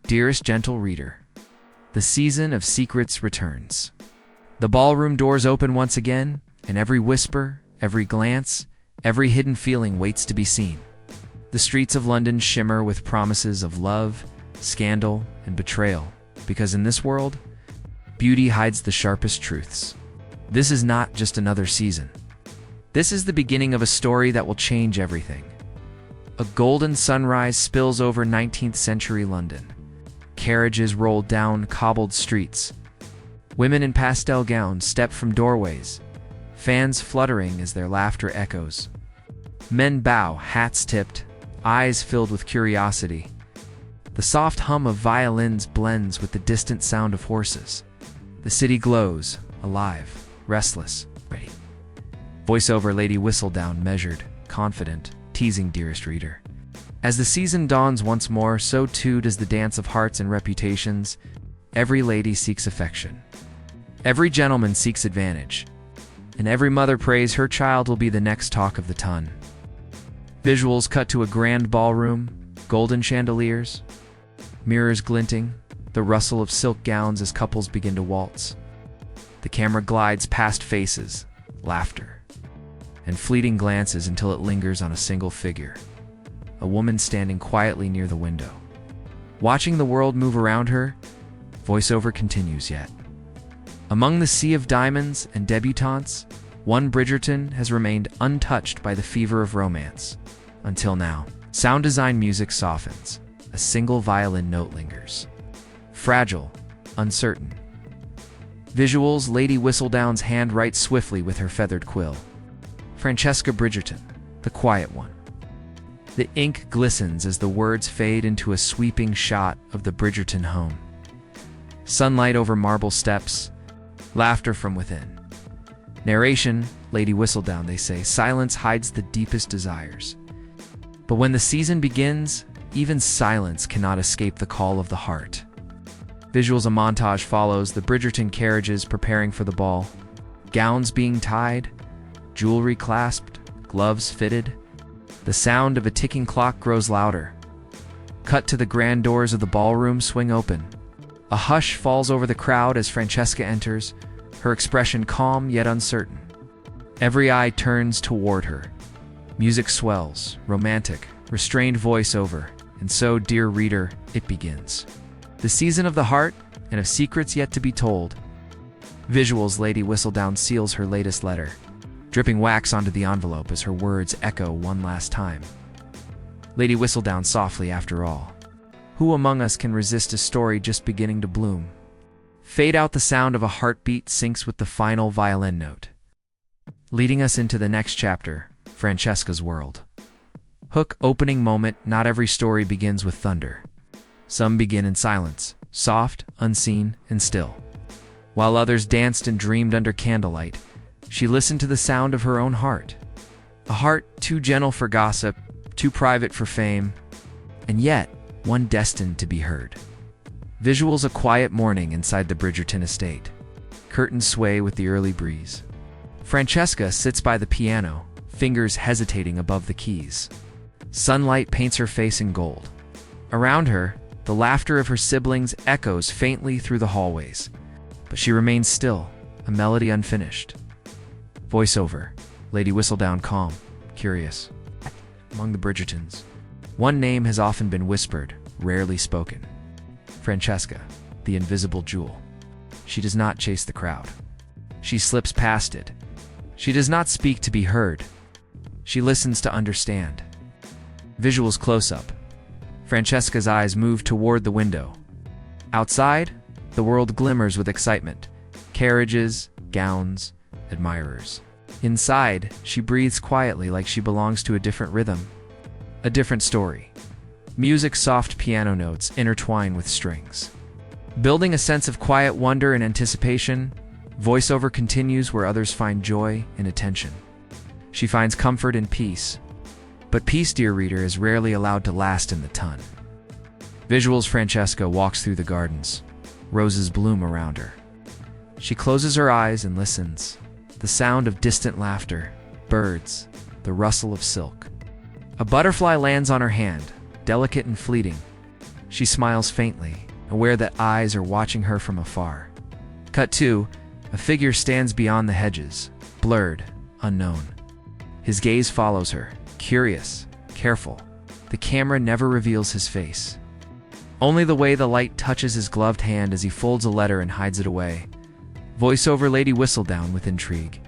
Dearest gentle reader, the season of secrets returns. The ballroom doors open once again, and every whisper, every glance, every hidden feeling waits to be seen. The streets of London shimmer with promises of love, scandal, and betrayal, because in this world, beauty hides the sharpest truths. This is not just another season. This is the beginning of a story that will change everything. A golden sunrise spills over 19th century London. Carriages roll down cobbled streets. Women in pastel gowns step from doorways, fans fluttering as their laughter echoes. Men bow, hats tipped, eyes filled with curiosity. The soft hum of violins blends with the distant sound of horses. The city glows, alive, restless, ready. Voiceover Lady Whistledown, measured, confident, teasing dearest reader. As the season dawns once more, so too does the dance of hearts and reputations. Every lady seeks affection. Every gentleman seeks advantage. And every mother prays her child will be the next talk of the ton. Visuals cut to a grand ballroom, golden chandeliers, mirrors glinting, the rustle of silk gowns as couples begin to waltz. The camera glides past faces, laughter, and fleeting glances until it lingers on a single figure. A woman standing quietly near the window. Watching the world move around her, voiceover continues yet. Among the sea of diamonds and debutantes, one Bridgerton has remained untouched by the fever of romance. Until now, sound design music softens. A single violin note lingers. Fragile, uncertain. Visuals, Lady Whistledown's hand writes swiftly with her feathered quill. Francesca Bridgerton, the quiet one. The ink glistens as the words fade into a sweeping shot of the Bridgerton home. Sunlight over marble steps, laughter from within. Narration, Lady Whistledown, they say, silence hides the deepest desires. But when the season begins, even silence cannot escape the call of the heart. Visuals, a montage follows, the Bridgerton carriages preparing for the ball, gowns being tied, jewelry clasped, gloves fitted. The sound of a ticking clock grows louder. Cut to the grand doors of the ballroom swing open. A hush falls over the crowd as Francesca enters, her expression calm yet uncertain. Every eye turns toward her. Music swells, romantic, restrained voiceover, and so, dear reader, it begins. The season of the heart and of secrets yet to be told. Visuals, Lady Whistledown seals her latest letter, dripping wax onto the envelope as her words echo one last time. Lady Whistledown softly, after all. Who among us can resist a story just beginning to bloom? Fade out, the sound of a heartbeat syncs with the final violin note, leading us into the next chapter, Francesca's world. Hook, opening moment. Not every story begins with thunder. Some begin in silence, soft, unseen, and still. While others danced and dreamed under candlelight, she listened to the sound of her own heart. A heart too gentle for gossip, too private for fame, and yet one destined to be heard. Visuals, a quiet morning inside the Bridgerton estate. Curtains sway with the early breeze. Francesca sits by the piano, fingers hesitating above the keys. Sunlight paints her face in gold. Around her, the laughter of her siblings echoes faintly through the hallways. But she remains still, a melody unfinished. Voiceover, Lady Whistledown, calm, curious. Among the Bridgertons, one name has often been whispered, rarely spoken. Francesca, the invisible jewel. She does not chase the crowd. She slips past it. She does not speak to be heard. She listens to understand. Visuals, close-up. Francesca's eyes move toward the window. Outside, the world glimmers with excitement. Carriages, gowns, admirers. Inside, she breathes quietly like she belongs to a different rhythm, a different story. Music, soft piano notes intertwine with strings. Building a sense of quiet wonder and anticipation, voiceover continues where others find joy and attention. She finds comfort in peace. But peace, dear reader, is rarely allowed to last in the ton. Visuals, Francesca walks through the gardens. Roses bloom around her. She closes her eyes and listens. The sound of distant laughter, birds, the rustle of silk. A butterfly lands on her hand, delicate and fleeting. She smiles faintly, aware that eyes are watching her from afar. Cut 2, a figure stands beyond the hedges, blurred, unknown. His gaze follows her, curious, careful. The camera never reveals his face. Only the way the light touches his gloved hand as he folds a letter and hides it away. Voiceover Lady Whistledown with intrigue.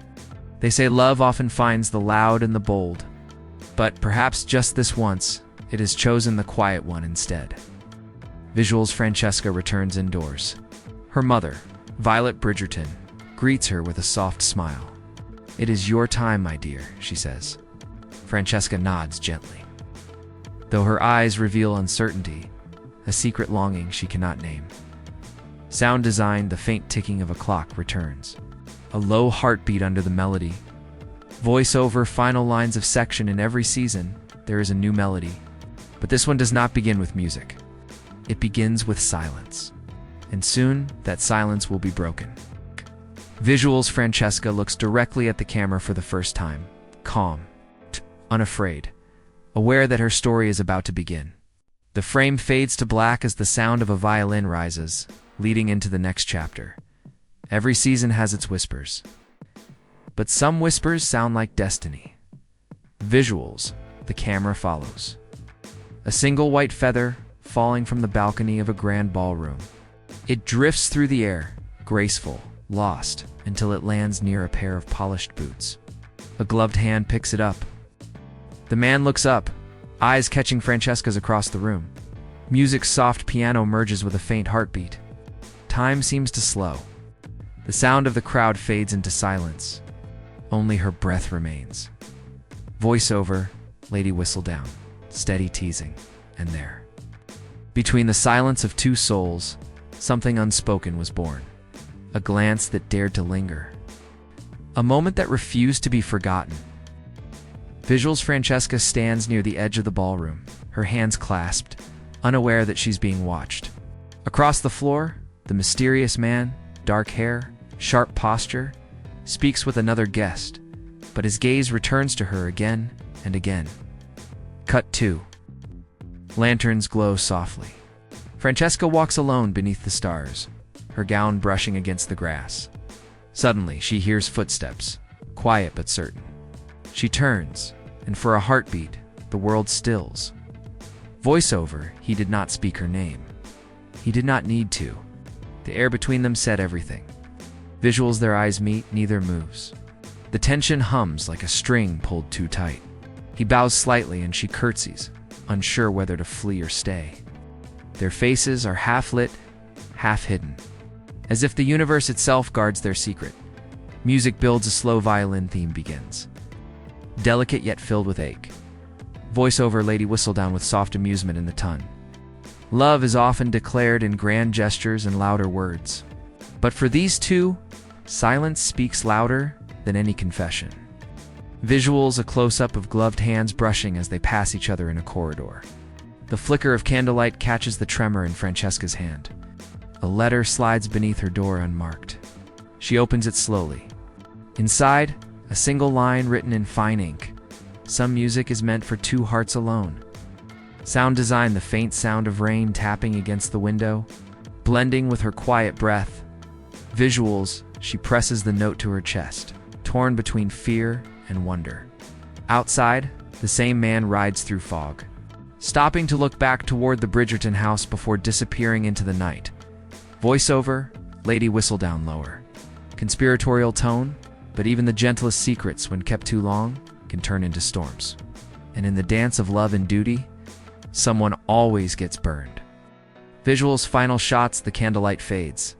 They say love often finds the loud and the bold, but perhaps just this once, it has chosen the quiet one instead. Visuals Francesca returns indoors. Her mother, Violet Bridgerton, greets her with a soft smile. "It is your time, my dear," she says. Francesca nods gently, though her eyes reveal uncertainty, a secret longing she cannot name. Sound design, the faint ticking of a clock returns. A low heartbeat under the melody. Voiceover, final lines of section. In every season, there is a new melody. But this one does not begin with music. It begins with silence. And soon, that silence will be broken. Visuals, Francesca looks directly at the camera for the first time, calm, unafraid, aware that her story is about to begin. The frame fades to black as the sound of a violin rises, leading into the next chapter. Every season has its whispers, but some whispers sound like destiny. Visuals, the camera follows. A single white feather falling from the balcony of a grand ballroom. It drifts through the air, graceful, lost, until it lands near a pair of polished boots. A gloved hand picks it up. The man looks up, eyes catching Francesca's across the room. Music's soft piano merges with a faint heartbeat. Time seems to slow. The sound of the crowd fades into silence. Only her breath remains. Voiceover, Lady Whistledown, steady teasing, and there. Between the silence of two souls, something unspoken was born. A glance that dared to linger. A moment that refused to be forgotten. Visuals, Francesca stands near the edge of the ballroom, her hands clasped, unaware that she's being watched. Across the floor, the mysterious man, dark hair, sharp posture, speaks with another guest, but his gaze returns to her again and again. Cut 2. Lanterns glow softly. Francesca walks alone beneath the stars, her gown brushing against the grass. Suddenly, she hears footsteps, quiet but certain. She turns, and for a heartbeat, the world stills. Voiceover, he did not speak her name. He did not need to. The air between them said everything. Visuals, their eyes meet, neither moves. The tension hums like a string pulled too tight. He bows slightly and she curtsies, unsure whether to flee or stay. Their faces are half lit, half hidden, as if the universe itself guards their secret. Music builds, a slow violin theme begins, delicate yet filled with ache. Voiceover, Lady Whistledown with soft amusement in the tone. Love is often declared in grand gestures and louder words. But for these two, silence speaks louder than any confession. Visuals, a close-up of gloved hands brushing as they pass each other in a corridor. The flicker of candlelight catches the tremor in Francesca's hand. A letter slides beneath her door unmarked. She opens it slowly. Inside, a single line written in fine ink. Some music is meant for two hearts alone. Sound design, the faint sound of rain tapping against the window, blending with her quiet breath. Visuals, she presses the note to her chest, torn between fear and wonder. Outside, the same man rides through fog, stopping to look back toward the Bridgerton house before disappearing into the night. Voiceover, Lady Whistledown lower. Conspiratorial tone, but even the gentlest secrets, when kept too long, can turn into storms. And in the dance of love and duty, someone always gets burned. Visuals, final shots, the candlelight fades,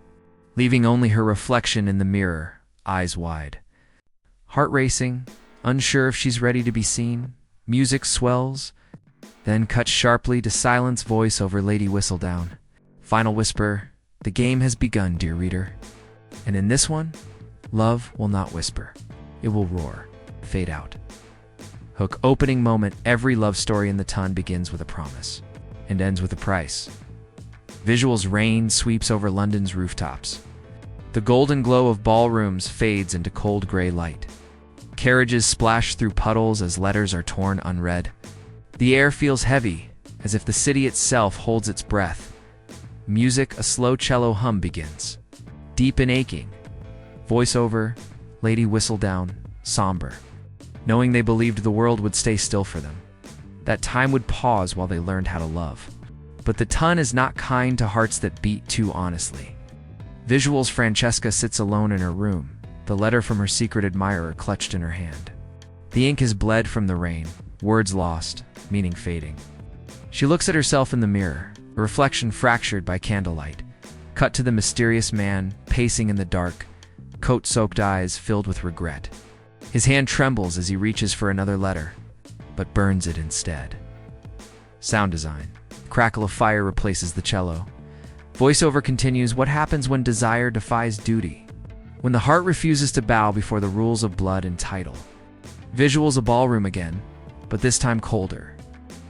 leaving only her reflection in the mirror, eyes wide. Heart racing, unsure if she's ready to be seen. Music swells, then cuts sharply to silence. Voiceover, Lady Whistledown. Final whisper, the game has begun, dear reader. And in this one, love will not whisper. It will roar, fade out. Hook, opening moment, every love story in the ton begins with a promise and ends with a price. Visuals, rain sweeps over London's rooftops. The golden glow of ballrooms fades into cold gray light. Carriages splash through puddles as letters are torn unread. The air feels heavy, as if the city itself holds its breath. Music, a slow cello hum begins. Deep and aching. Voiceover, Lady Whistledown, somber. Knowing they believed the world would stay still for them. That time would pause while they learned how to love. But the ton is not kind to hearts that beat too honestly. Visuals, Francesca sits alone in her room, the letter from her secret admirer clutched in her hand. The ink has bled from the rain, words lost, meaning fading. She looks at herself in the mirror, a reflection fractured by candlelight. Cut to the mysterious man, pacing in the dark, coat-soaked eyes filled with regret. His hand trembles as he reaches for another letter, but burns it instead. Sound design. Crackle of fire replaces the cello. Voiceover continues, what happens when desire defies duty? When the heart refuses to bow before the rules of blood and title. Visuals, a ballroom again, but this time colder.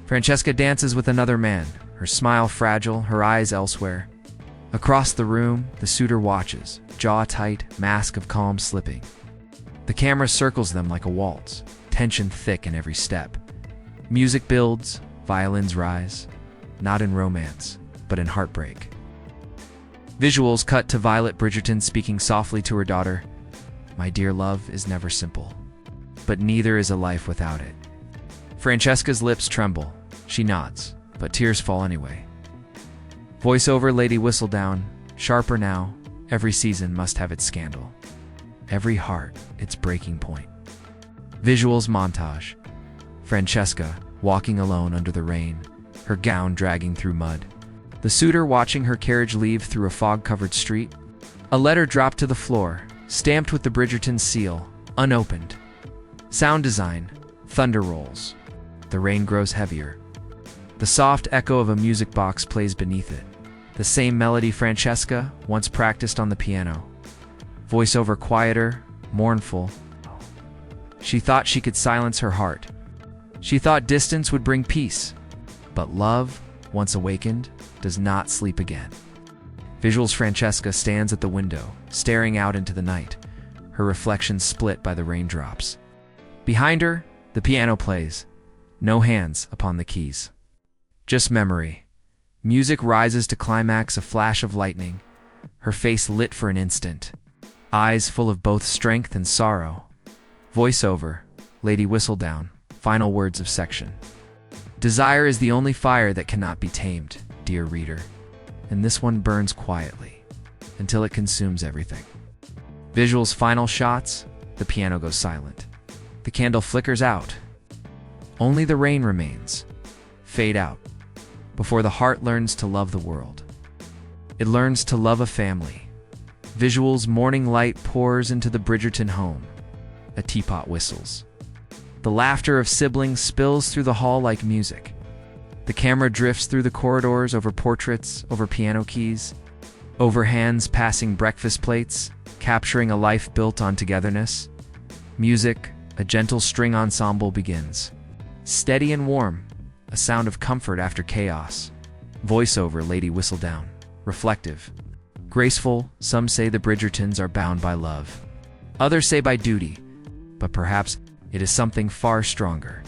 Francesca dances with another man, her smile fragile, her eyes elsewhere. Across the room, the suitor watches, jaw tight, mask of calm slipping. The camera circles them like a waltz, tension thick in every step. Music builds, violins rise, not in romance, but in heartbreak. Visuals cut to Violet Bridgerton speaking softly to her daughter. My dear love is never simple, but neither is a life without it. Francesca's lips tremble. She nods, but tears fall anyway. Voiceover, Lady Whistledown, sharper now, every season must have its scandal. Every heart, its breaking point. Visuals montage. Francesca, walking alone under the rain, her gown dragging through mud. The suitor watching her carriage leave through a fog-covered street. A letter dropped to the floor, stamped with the Bridgerton seal, unopened. Sound design. Thunder rolls. The rain grows heavier. The soft echo of a music box plays beneath it. The same melody Francesca once practiced on the piano. Voiceover quieter, mournful. She thought she could silence her heart. She thought distance would bring peace. But love, once awakened, does not sleep again. Visuals, Francesca stands at the window, staring out into the night, her reflection split by the raindrops. Behind her, the piano plays. No hands upon the keys. Just memory. Music rises to climax, a flash of lightning, her face lit for an instant, eyes full of both strength and sorrow. Voiceover, Lady Whistledown, final words of section. Desire is the only fire that cannot be tamed, dear reader, and this one burns quietly, until it consumes everything. Visuals, final shots, the piano goes silent. The candle flickers out. Only the rain remains. Fade out. Before the heart learns to love the world. It learns to love a family. Visuals, morning light pours into the Bridgerton home. A teapot whistles. The laughter of siblings spills through the hall like music. The camera drifts through the corridors, over portraits, over piano keys, over hands passing breakfast plates, capturing a life built on togetherness. Music, a gentle string ensemble begins. Steady and warm, a sound of comfort after chaos. Voiceover, Lady Whistledown, reflective. Graceful, some say the Bridgertons are bound by love. Others say by duty, but perhaps it is something far stronger.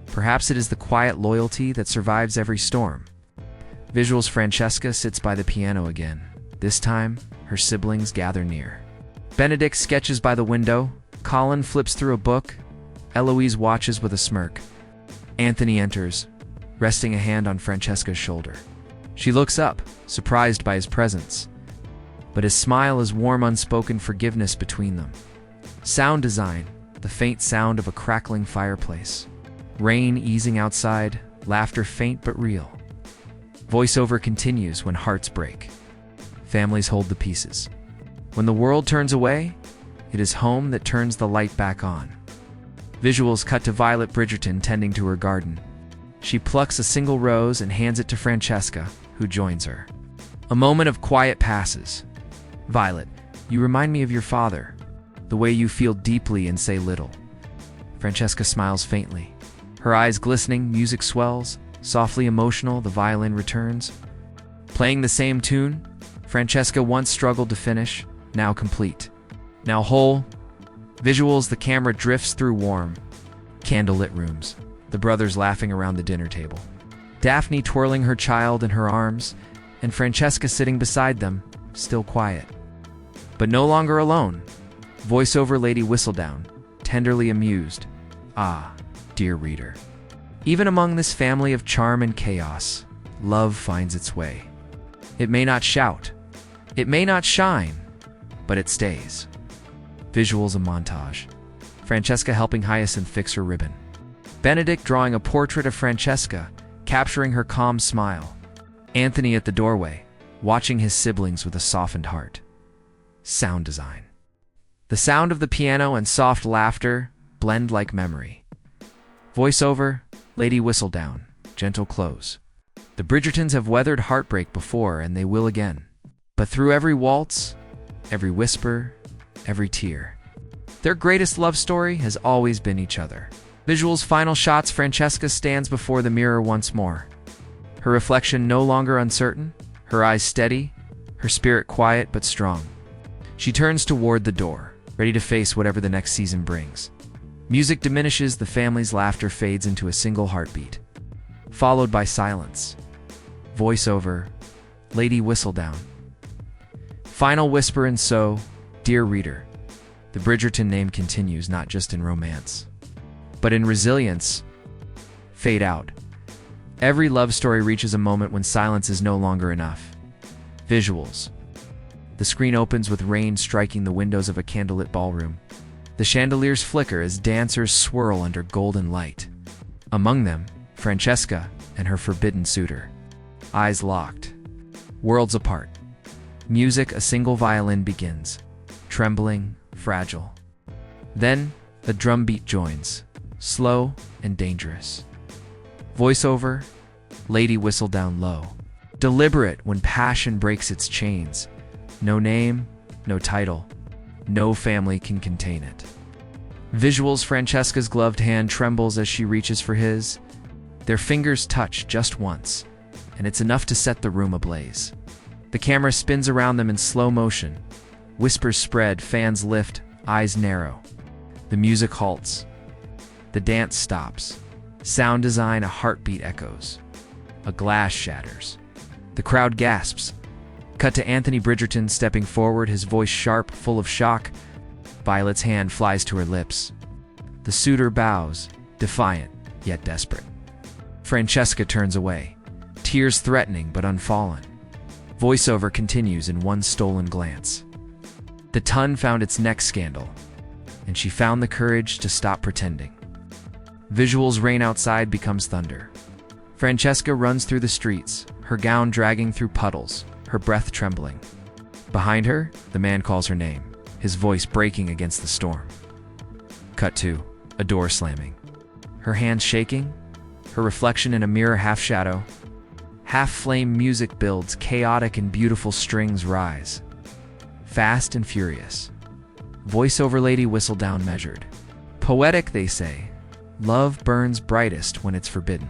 Perhaps it is the quiet loyalty that survives every storm. Visuals, Francesca sits by the piano again. This time, her siblings gather near. Benedict sketches by the window. Colin flips through a book. Eloise watches with a smirk. Anthony enters, resting a hand on Francesca's shoulder. She looks up, surprised by his presence. But his smile is warm, unspoken forgiveness between them. Sound design, the faint sound of a crackling fireplace. Rain easing outside, laughter faint but real. Voiceover continues when hearts break. Families hold the pieces. When the world turns away, it is home that turns the light back on. Visuals cut to Violet Bridgerton tending to her garden. She plucks a single rose and hands it to Francesca, who joins her. A moment of quiet passes. Violet, you remind me of your father, the way you feel deeply and say little. Francesca smiles faintly. Her eyes glistening, music swells, softly emotional, the violin returns. Playing the same tune, Francesca once struggled to finish, now complete. Now whole. Visuals, the camera drifts through warm, candlelit rooms, the brothers laughing around the dinner table. Daphne twirling her child in her arms, and Francesca sitting beside them, still quiet. But no longer alone. Voiceover Lady Whistledown, tenderly amused. Ah, dear reader. Even among this family of charm and chaos, love finds its way. It may not shout, it may not shine, but it stays. Visuals and montage. Francesca helping Hyacinth fix her ribbon. Benedict drawing a portrait of Francesca, capturing her calm smile. Anthony at the doorway, watching his siblings with a softened heart. Sound design. The sound of the piano and soft laughter blend like memory. Voiceover, Lady Whistledown, gentle close. The Bridgertons have weathered heartbreak before, and they will again. But through every waltz, every whisper, every tear, their greatest love story has always been each other. Visuals final shots. Francesca stands before the mirror once more. Her reflection no longer uncertain, her eyes steady, her spirit quiet but strong. She turns toward the door, ready to face whatever the next season brings. Music diminishes, the family's laughter fades into a single heartbeat, followed by silence. Voiceover, Lady Whistledown. Final whisper. And so, dear reader, the Bridgerton name continues not just in romance, but in resilience. Fade out. Every love story reaches a moment when silence is no longer enough. Visuals. The screen opens with rain striking the windows of a candlelit ballroom. The chandeliers flicker as dancers swirl under golden light. Among them, Francesca and her forbidden suitor. Eyes locked, worlds apart. Music, a single violin begins, trembling, fragile. Then, a drum beat joins, slow and dangerous. Voiceover, Lady Whistledown low. Deliberate when passion breaks its chains. No name, no title, no family can contain it. Visuals, Francesca's gloved hand trembles as she reaches for his. Their fingers touch just once, and it's enough to set the room ablaze. The camera spins around them in slow motion. Whispers spread, fans lift, eyes narrow. The music halts. The dance stops. Sound design, a heartbeat echoes. A glass shatters. The crowd gasps. Cut to Anthony Bridgerton stepping forward, his voice sharp, full of shock. Violet's hand flies to her lips. The suitor bows, defiant, yet desperate. Francesca turns away, tears threatening but unfallen. Voiceover continues in one stolen glance. The ton found its next scandal, and she found the courage to stop pretending. Visuals, rain outside becomes thunder. Francesca runs through the streets, her gown dragging through puddles, her breath trembling. Behind her, the man calls her name, his voice breaking against the storm. Cut to a door slamming. Her hands shaking, her reflection in a mirror half-shadow. Half-flame music builds, chaotic and beautiful strings rise. Fast and furious. Voiceover, Lady Whistledown measured. Poetic, they say. Love burns brightest when it's forbidden.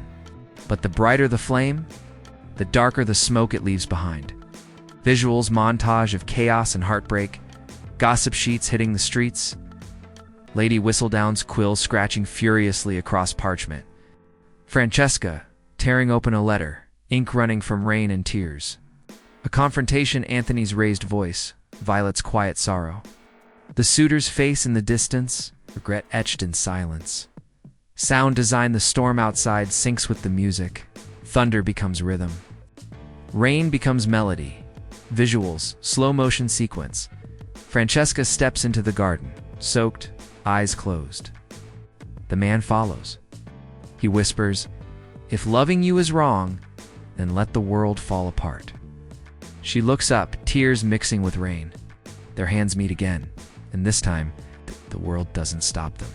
But the brighter the flame, the darker the smoke it leaves behind. Visuals, montage of chaos and heartbreak. Gossip sheets hitting the streets. Lady Whistledown's quill scratching furiously across parchment. Francesca tearing open a letter, ink running from rain and tears. A confrontation, Anthony's raised voice, Violet's quiet sorrow. The suitor's face in the distance, regret etched in silence. Sound design, the storm outside syncs with the music. Thunder becomes rhythm. Rain becomes melody. Visuals, slow motion sequence. Francesca steps into the garden, soaked, eyes closed. The man follows. He whispers, "If loving you is wrong, then let the world fall apart." She looks up, tears mixing with rain. Their hands meet again, and this time, the world doesn't stop them.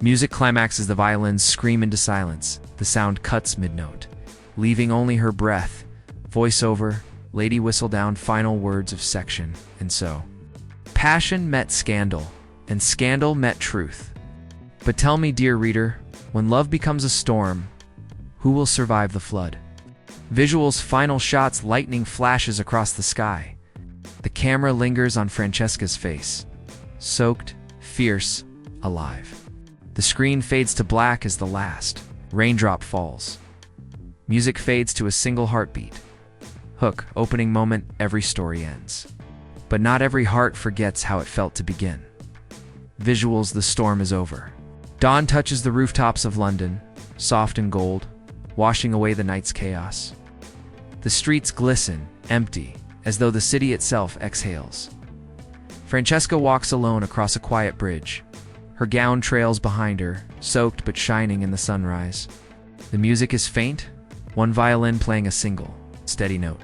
Music climaxes, the violins scream into silence. The sound cuts mid-note, leaving only her breath. Voiceover, Lady Whistledown, final words of section. And so, passion met scandal, and scandal met truth. But tell me, dear reader, when love becomes a storm, who will survive the flood? Visuals, final shots, lightning flashes across the sky. The camera lingers on Francesca's face, soaked, fierce, alive. The screen fades to black as the last raindrop falls. Music fades to a single heartbeat. Hook, opening moment, every story ends. But not every heart forgets how it felt to begin. Visuals, the storm is over. Dawn touches the rooftops of London, soft and gold, washing away the night's chaos. The streets glisten, empty, as though the city itself exhales. Francesca walks alone across a quiet bridge. Her gown trails behind her, soaked but shining in the sunrise. The music is faint, one violin playing a single, steady note.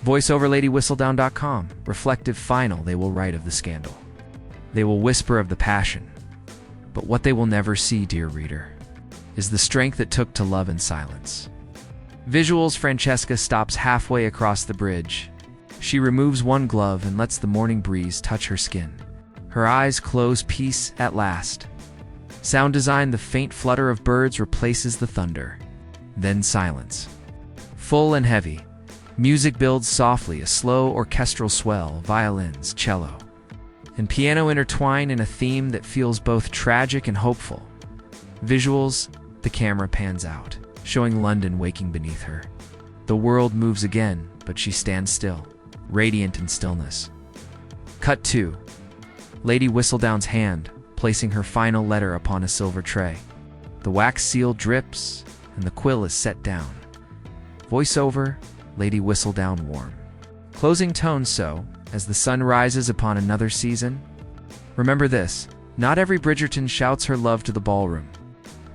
Voiceover LadyWhistledown.com, reflective final they will write of the scandal. They will whisper of the passion. But what they will never see, dear reader, is the strength it took to love in silence. Visuals, Francesca stops halfway across the bridge. She removes one glove and lets the morning breeze touch her skin. Her eyes close, peace at last. Sound design, the faint flutter of birds replaces the thunder. Then silence. Full and heavy. Music builds softly, a slow orchestral swell, violins, cello, and piano intertwine in a theme that feels both tragic and hopeful. Visuals, the camera pans out, showing London waking beneath her. The world moves again, but she stands still, radiant in stillness. Cut 2. Lady Whistledown's hand, placing her final letter upon a silver tray. The wax seal drips, and the quill is set down. Voiceover, Lady Whistledown warm. Closing tone so, as the sun rises upon another season. Remember this, not every Bridgerton shouts her love to the ballroom.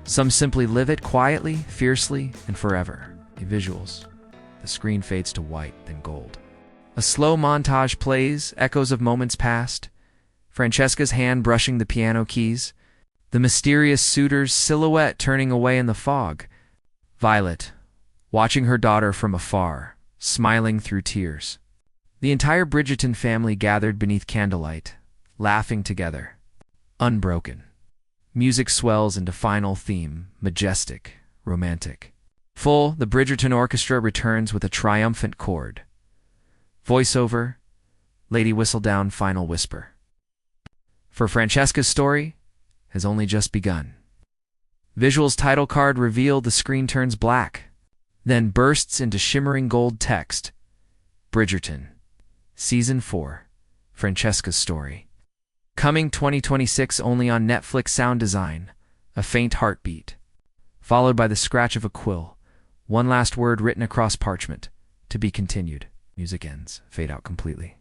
Some simply live it quietly, fiercely, and forever. Visuals. The screen fades to white, then gold. A slow montage plays, echoes of moments past. Francesca's hand brushing the piano keys. The mysterious suitor's silhouette turning away in the fog. Violet, watching her daughter from afar, smiling through tears. The entire Bridgerton family gathered beneath candlelight, laughing together. Unbroken. Music swells into final theme, majestic, romantic. Full, the Bridgerton orchestra returns with a triumphant chord. Voiceover, Lady Whistledown final whisper. For Francesca's story has only just begun. Visuals title card reveal, the screen turns black, then bursts into shimmering gold text. Bridgerton, Season 4, Francesca's story. Coming 2026 only on Netflix. Sound design, a faint heartbeat, followed by the scratch of a quill, one last word written across parchment, to be continued. Music ends, fade out completely.